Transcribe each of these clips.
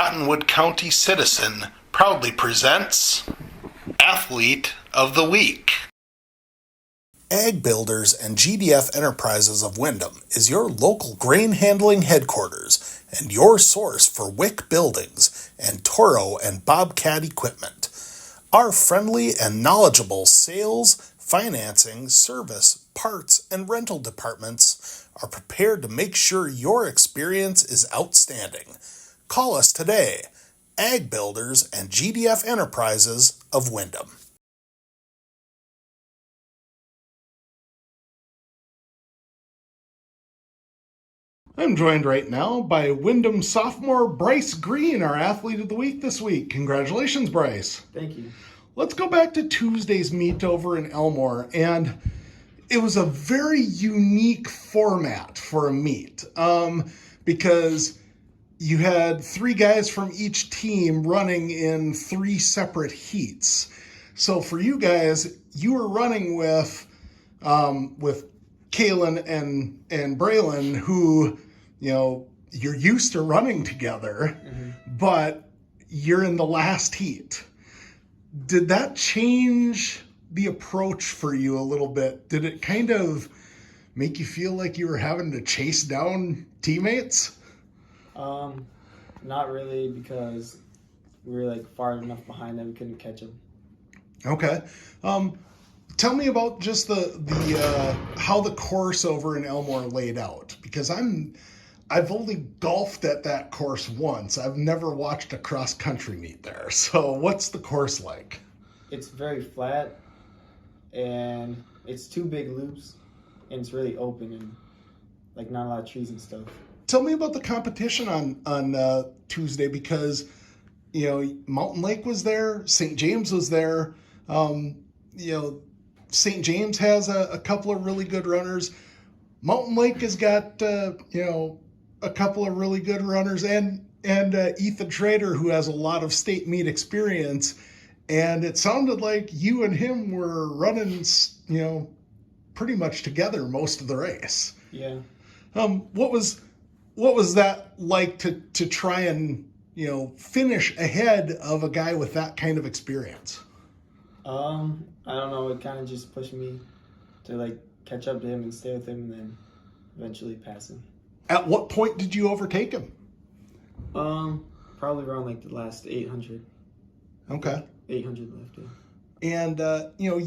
Cottonwood County Citizen proudly presents Athlete of the Week. Ag Builders and GDF Enterprises of Windham is your local grain handling headquarters and your source for WIC buildings and Toro and Bobcat equipment. Our friendly and knowledgeable sales, financing, service, parts, and rental departments are prepared to make sure your experience is outstanding. Call us today, Ag Builders and GDF Enterprises of Windham. I'm joined right now by Windham sophomore Bryce Green, our Athlete of the Week this week. Congratulations, Bryce. Thank you. Let's go back to Tuesday's meet over in Elmore, and it was a very unique format for a meet because you had three guys from each team running in three separate heats. So for you guys, you were running with Kaylin and Braylon, who, you know, you're used to running together, but you're in the last heat. Did that change the approach for you a little bit? Did it kind of make you feel like you were having to chase down teammates? Not really, because we were like far enough behind that we couldn't catch them. Okay. Tell me about just the how the course over in Elmore laid out, because I've only golfed at that course once. I've never watched a cross country meet there. So what's the course like? It's very flat, and it's two big loops, and it's really open and like not a lot of trees and stuff. Tell me about the competition on Tuesday, because you know Mountain Lake was there, St. James was there. St. James has a couple of really good runners. Mountain Lake has got a couple of really good runners, and Ethan Trader, who has a lot of state meet experience. And it sounded like you and him were running, pretty much together most of the race. Yeah. What was that like to try and finish ahead of a guy with that kind of experience? I don't know. It kind of just pushed me to like catch up to him and stay with him, and then eventually pass him. At what point did you overtake him? Probably around like the last 800. Okay. 800 left, yeah. And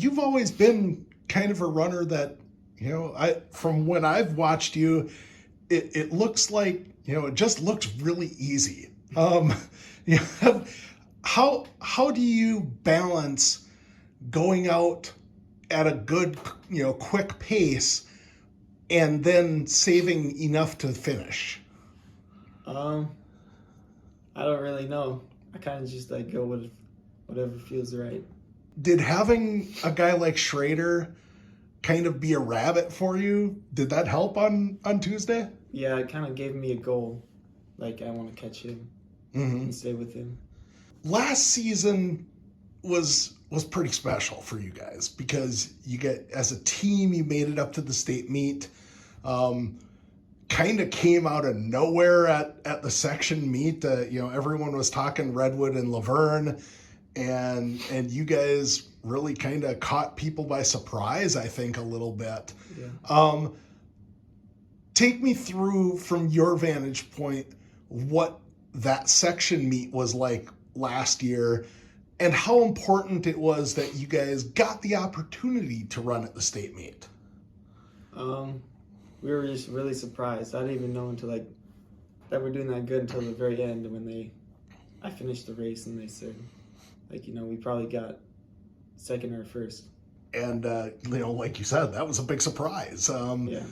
you've always been kind of a runner that, from when I've watched you, it looks like, it just looks really easy. How do you balance going out at a good, quick pace and then saving enough to finish? I don't really know. I kind of just like go with whatever feels right. Did having a guy like Schrader kind of be a rabbit for you? Did that help on Tuesday? Yeah, it kind of gave me a goal. Like, I want to catch him and stay with him. Last season was pretty special for you guys, because as a team, you made it up to the state meet. Kind of came out of nowhere at the section meet. Everyone was talking Redwood and Laverne, and you guys really kind of caught people by surprise, I think, a little bit. Yeah. Take me through, from your vantage point, what that section meet was like last year, and how important it was that you guys got the opportunity to run at the state meet. We were just really surprised. I didn't even know until that we're doing that good until the very end, when I finished the race and they said, we probably got second or first. And like you said, that was a big surprise. Yeah.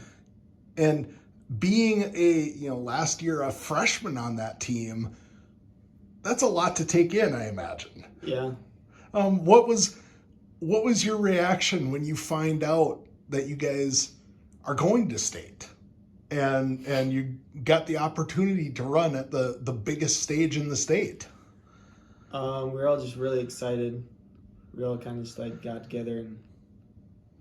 And being last year a freshman on that team, that's a lot to take in, I imagine. Yeah. What was your reaction when you find out that you guys are going to state and you got the opportunity to run at the biggest stage in the state? We were all just really excited. We all kind of just got together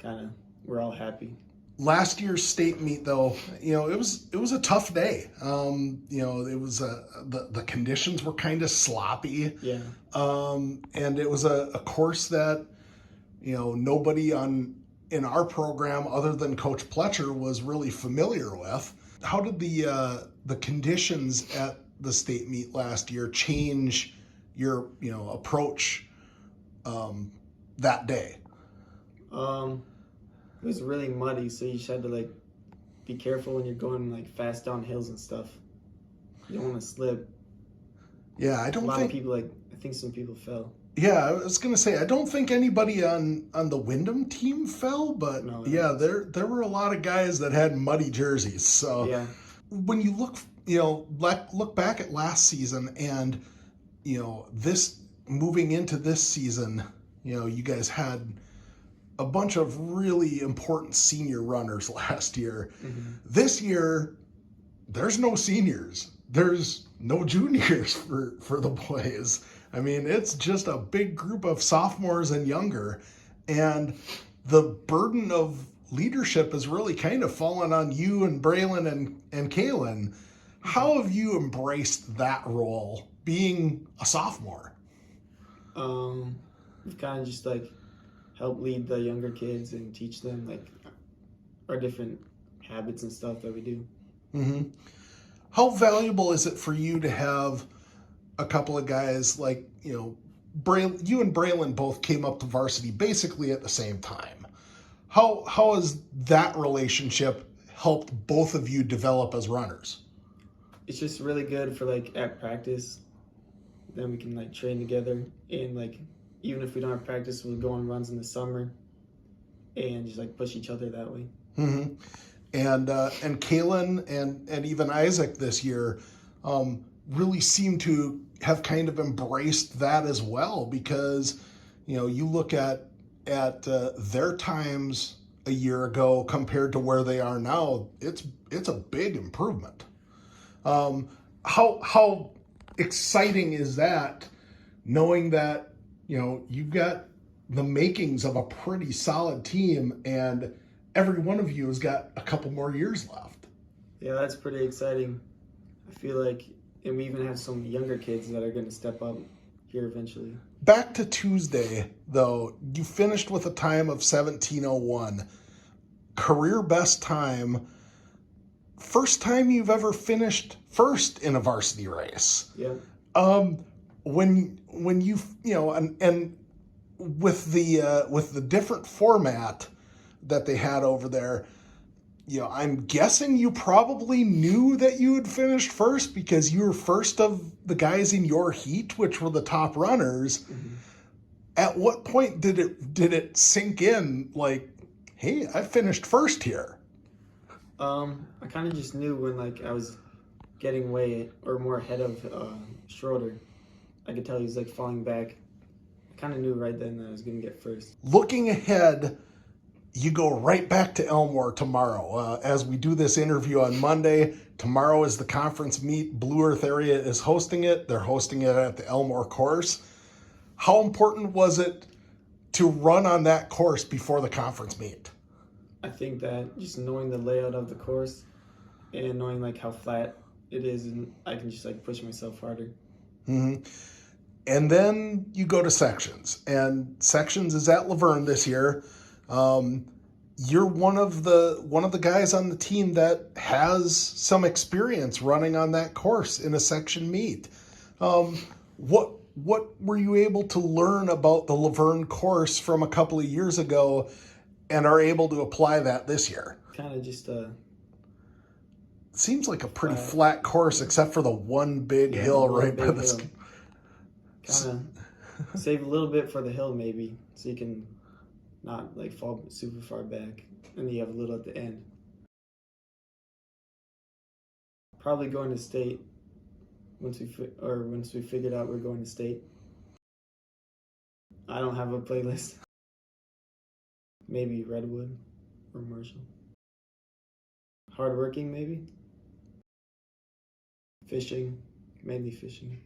and we're all happy. Last year's state meet, though, it was a tough day. It was the conditions were kind of sloppy. Yeah. And it was a course that nobody in our program other than Coach Pletcher was really familiar with. How did the conditions at the state meet last year change your approach that day? It was really muddy, so you just had to be careful when you're going fast down hills and stuff. You don't want to slip. Yeah, a lot of people I think some people fell. Yeah, I was gonna say I don't think anybody on the Wyndham team fell, but no, yeah, there were a lot of guys that had muddy jerseys. So yeah. When you look back at last season and this moving into this season, you guys had a bunch of really important senior runners last year. Mm-hmm. This year, there's no seniors. There's no juniors for the boys. I mean, it's just a big group of sophomores and younger. And the burden of leadership is really kind of fallen on you and Braylon and Kaylin. How have you embraced that role, being a sophomore? We've kind of just help lead the younger kids and teach them our different habits and stuff that we do. Mm-hmm. How valuable is it for you to have a couple of guys you and Braylon both came up to varsity basically at the same time? How has that relationship helped both of you develop as runners? It's just really good for at practice. Then we can train together, and even if we don't have practice, we'll go on runs in the summer and just push each other that way. Mm-hmm. And Kaylin and even Isaac this year really seem to have kind of embraced that as well, because you look at their times a year ago compared to where they are now, it's a big improvement. How exciting is that, knowing that you've got the makings of a pretty solid team and every one of you has got a couple more years left? Yeah, that's pretty exciting. I feel and we even have some younger kids that are going to step up here eventually. Back to Tuesday, though, you finished with a time of 17:01. Career best time. First time you've ever finished first in a varsity race. Yeah. When you and with the different format that they had over there, I'm guessing you probably knew that you had finished first because you were first of the guys in your heat, which were the top runners. Mm-hmm. At what point did it sink in, hey, I finished first here? I kind of just knew when I was getting way or more ahead of Schroeder. I could tell he was falling back. I kind of knew right then that I was going to get first. Looking ahead, you go right back to Elmore tomorrow. As we do this interview on Monday, tomorrow is the conference meet. Blue Earth area is hosting it. They're hosting it at the Elmore course. How important was it to run on that course before the conference meet? I think that just knowing the layout of the course and knowing how flat it is, and I can just push myself harder. Mm-hmm. And then you go to sections, and sections is at Laverne this year. You're one of the guys on the team that has some experience running on that course in a section meet. What were you able to learn about the Laverne course from a couple of years ago and are able to apply that this year? Kind of just seems like a pretty flat course except for the one big hill right by the kind of save a little bit for the hill maybe, so you can not fall super far back, and then you have a little at the end. Probably going to state once we figured out we're going to state. I don't have a playlist. Maybe Redwood or Marshall. Hardworking maybe. Fishing, mainly fishing.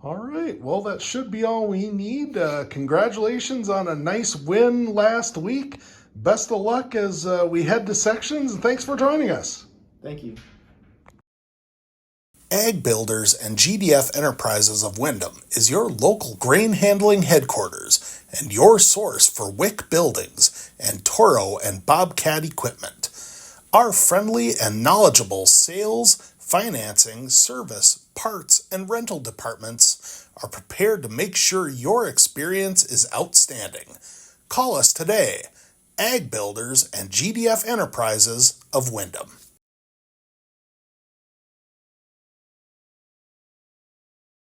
All right. Well, that should be all we need. Congratulations on a nice win last week. Best of luck as we head to sections, and thanks for joining us. Thank you. Ag Builders and GDF Enterprises of Windham is your local grain handling headquarters and your source for Wick buildings and Toro and Bobcat equipment. Our friendly and knowledgeable sales, financing, service, parts, and rental departments are prepared to make sure your experience is outstanding. Call us today, Ag Builders and GDF Enterprises of Windham.